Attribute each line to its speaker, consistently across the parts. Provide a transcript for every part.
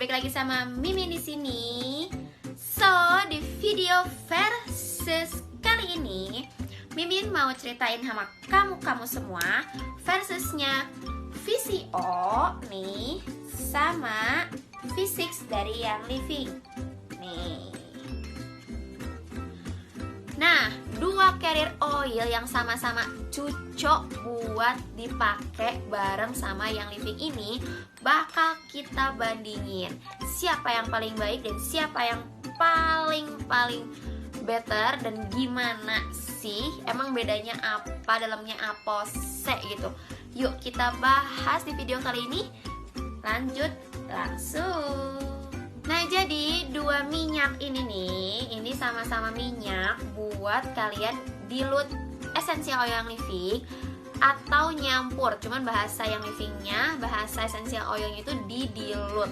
Speaker 1: balik lagi sama Mimin di sini. So, di video versus kali ini Mimin mau ceritain sama kamu semua versusnya VCO nih sama V6 dari Young Living nih. Nah, dua carrier oil yang sama-sama cocok buat dipakai bareng sama Young Living ini bakal kita bandingin siapa yang paling baik dan siapa yang paling better, dan gimana sih emang bedanya apa, dalamnya apa sih gitu. Yuk kita bahas di video kali ini. Lanjut langsung. Nah, jadi dua minyak ini nih, ini sama-sama minyak buat kalian dilute essential oil Young Living atau nyampur. Cuman bahasa Young Livingnya, bahasa essential oilnya itu dilute.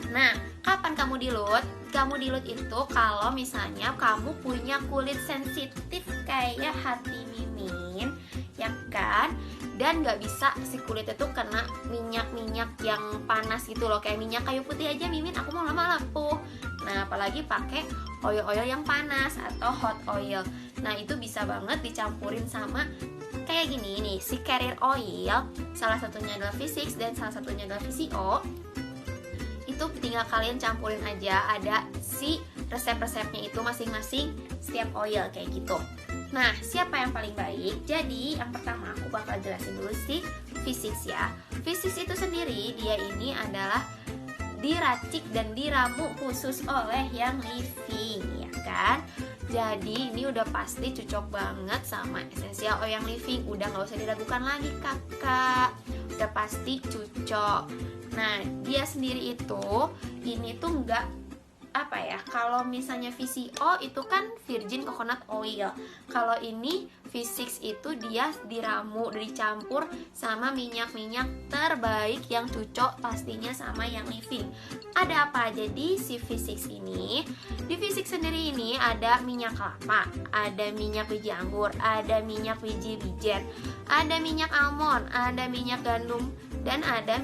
Speaker 1: Nah, kapan kamu dilute? Kamu dilute itu kalau misalnya kamu punya kulit sensitif kayak hati Mimin, ya kan? Dan nggak bisa si kulit itu kena minyak-minyak yang panas gitu loh. Kayak minyak kayu putih aja Mimin, aku mau lama lumpuh. Nah, apalagi pakai oil-oil yang panas atau hot oil. Nah, itu bisa banget dicampurin sama kayak gini nih, si carrier oil. Salah satunya adalah V6 dan salah satunya adalah VCO. Itu tinggal kalian campurin aja, ada si resep-resepnya itu masing-masing setiap oil kayak gitu. Nah, siapa yang paling baik? Jadi, yang pertama aku bakal jelasin dulu si V6 ya. V6 itu sendiri, dia ini adalah diracik dan diramu khusus oleh Young Living, ya kan? Jadi, ini udah pasti cocok banget sama essential oil Young Living. Udah gak usah diragukan lagi, kakak. Udah pasti cocok. Nah, dia sendiri itu, ini tuh nggak apa ya, kalau misalnya VCO itu kan virgin coconut oil, kalau ini V6 itu dia diramu, dicampur sama minyak-minyak terbaik yang cocok pastinya sama Young Living. Ada apa aja di si V6 ini? Di V6 sendiri ini ada minyak kelapa, ada minyak biji anggur, ada minyak biji wijen, ada minyak almond, ada minyak gandum, dan ada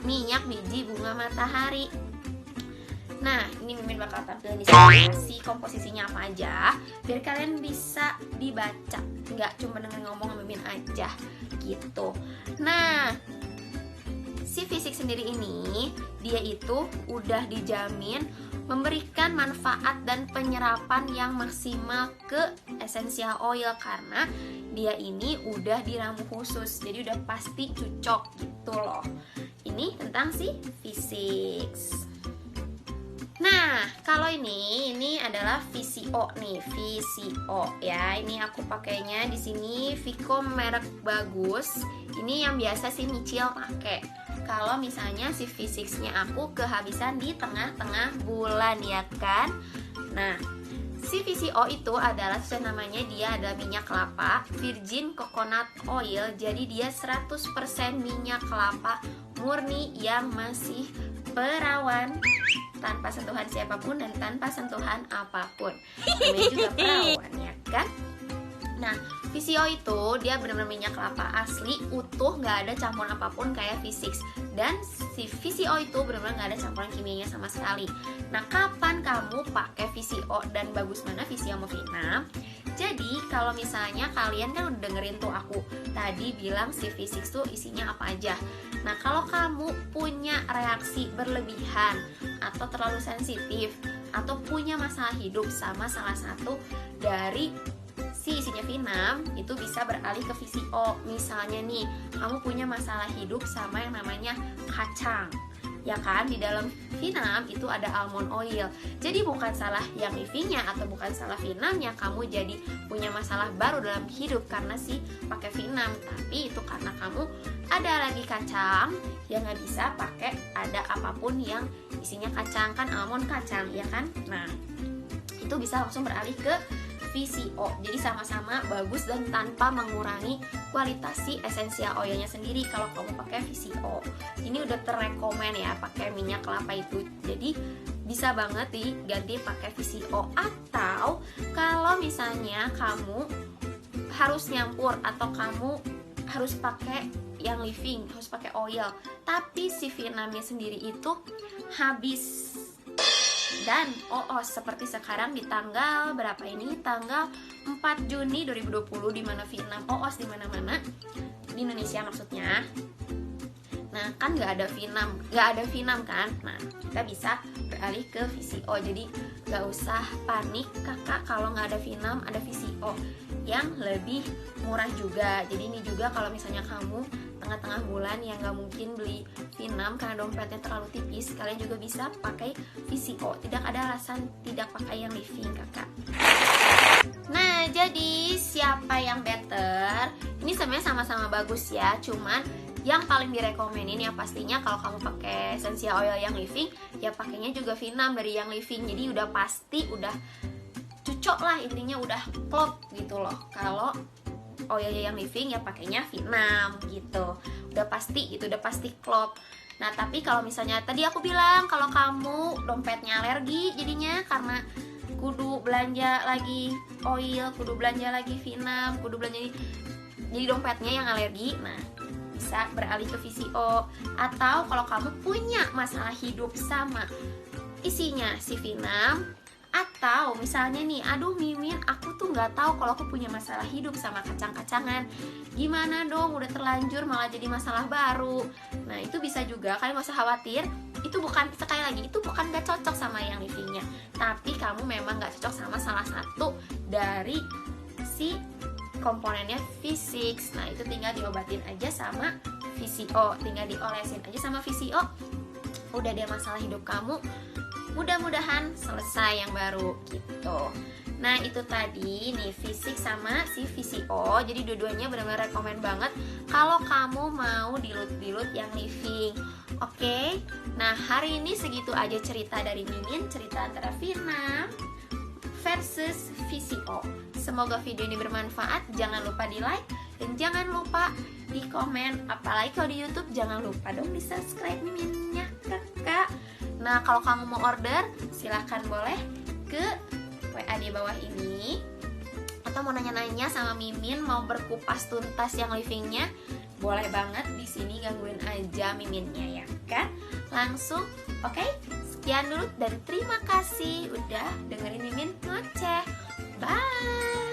Speaker 1: minyak biji bunga matahari. Nah, ini Mimin bakal tampilin di sini si komposisinya apa aja, biar kalian bisa dibaca, nggak cuma denger ngomong Mimin aja gitu. Nah, si V6 sendiri ini dia itu udah dijamin memberikan manfaat dan penyerapan yang maksimal ke essential oil karena dia ini udah diramu khusus, jadi udah pasti cocok gitu loh. Ini tentang si V6. Nah, kalau ini adalah VCO nih, VCO ya. Ini aku pakainya di sini Vico merek bagus. Ini yang biasa sih Micil pakai. Kalau misalnya si V6-nya aku kehabisan di tengah-tengah bulan ya kan. Nah, si VCO itu adalah sesuai namanya, dia adalah minyak kelapa virgin coconut oil. Jadi dia 100% minyak kelapa murni yang masih perawan, tanpa sentuhan siapapun dan tanpa sentuhan apapun. Namanya juga perawan ya kan. Nah, VCO itu dia benar-benar minyak kelapa asli utuh, nggak ada campuran apapun kayak V6. Dan si VCO itu benar-benar nggak ada campuran kimianya sama sekali. Nah, kapan kamu pakai VCO dan bagus mana VCO sama V6? Jadi kalau misalnya kalian kan udah dengerin tuh aku tadi bilang si V6 tuh isinya apa aja. Nah, kalau kamu punya reaksi berlebihan atau terlalu sensitif atau punya masalah hidup sama salah satu dari si isinya V6, itu bisa beralih ke VCO. Misalnya nih, kamu punya masalah hidup sama yang namanya kacang, ya kan? Di dalam V6 itu ada almond oil. Jadi bukan salah yang Living-nya atau bukan salah V6-nya kamu jadi punya masalah baru dalam hidup karena si pakai V6, tapi itu karena kamu ada lagi kacang yang nggak bisa pakai ada apapun yang isinya kacang, kan almond kacang, ya kan? Nah, itu bisa langsung beralih ke VCO. Jadi sama-sama bagus dan tanpa mengurangi kualitas si essential oilnya sendiri kalau kamu pakai VCO. Ini udah terrekomen ya pakai minyak kelapa itu. Jadi bisa banget diganti pakai VCO. Atau kalau misalnya kamu harus nyampur atau kamu harus pakai yang living harus pakai oil, tapi si V6-nya sendiri itu habis. Dan seperti sekarang di tanggal berapa ini? Tanggal 4 Juni 2020 di mana V6 di mana-mana di Indonesia maksudnya. Nah, kan nggak ada V6 kan? Nah, kita bisa beralih ke VCO. Jadi nggak usah panik kakak kalau nggak ada V6, ada VCO yang lebih murah juga. Jadi ini juga kalau misalnya kamu tengah-tengah bulan yang nggak mungkin beli V6 karena dompetnya terlalu tipis, kalian juga bisa pakai VCO. Tidak ada alasan tidak pakai yang living kakak. Nah, jadi siapa yang better? Ini sebenarnya sama-sama bagus ya, cuman yang paling direkomenin ya pastinya kalau kamu pakai essential oil yang living, ya pakainya juga V6 dari yang living. Jadi udah pasti, udah cocok lah, intinya udah klop gitu loh. Kalau oilnya yang living ya pakainya V6 gitu. Udah pasti gitu, udah pasti klop. Nah, tapi kalau misalnya tadi aku bilang kalau kamu dompetnya alergi jadinya karena kudu belanja lagi oil, kudu belanja lagi V6, kudu belanja jadi dompetnya yang alergi. Nah, bisa beralih ke VCO. Atau kalau kamu punya masalah hidup sama isinya si V6, atau misalnya nih, aduh Mimin, aku tuh nggak tahu kalau aku punya masalah hidup sama kacang-kacangan, gimana dong, udah terlanjur malah jadi masalah baru. Nah, itu bisa juga, kalian gak usah khawatir. Itu bukan, sekali lagi, itu bukan gak cocok sama yang livingnya, tapi kamu memang gak cocok sama salah satu dari si komponennya V6. Nah, itu tinggal diobatin aja sama VCO, tinggal diolesin aja sama VCO. Udah deh, masalah hidup kamu mudah-mudahan selesai yang baru gitu. Nah, itu tadi nih V6 sama si VCO. Jadi dua-duanya benar-benar rekomen banget kalau kamu mau dilut-dilut yang living. Oke. Nah, hari ini segitu aja cerita dari Mimin, cerita antara V6 versus VCO. Semoga video ini bermanfaat. Jangan lupa di like dan jangan lupa di komen. Apalagi kalau di YouTube jangan lupa dong di subscribe Miminnya kakak. Nah, kalau kamu mau order silahkan boleh ke WA di bawah ini. Atau mau nanya-nanya sama Mimin, mau berkupas tuntas yang livingnya, boleh banget di sini, gangguin aja Miminnya ya kan. Langsung, oke? Sekian dulu dan terima kasih udah dengerin Mimin ngoceh. Bye.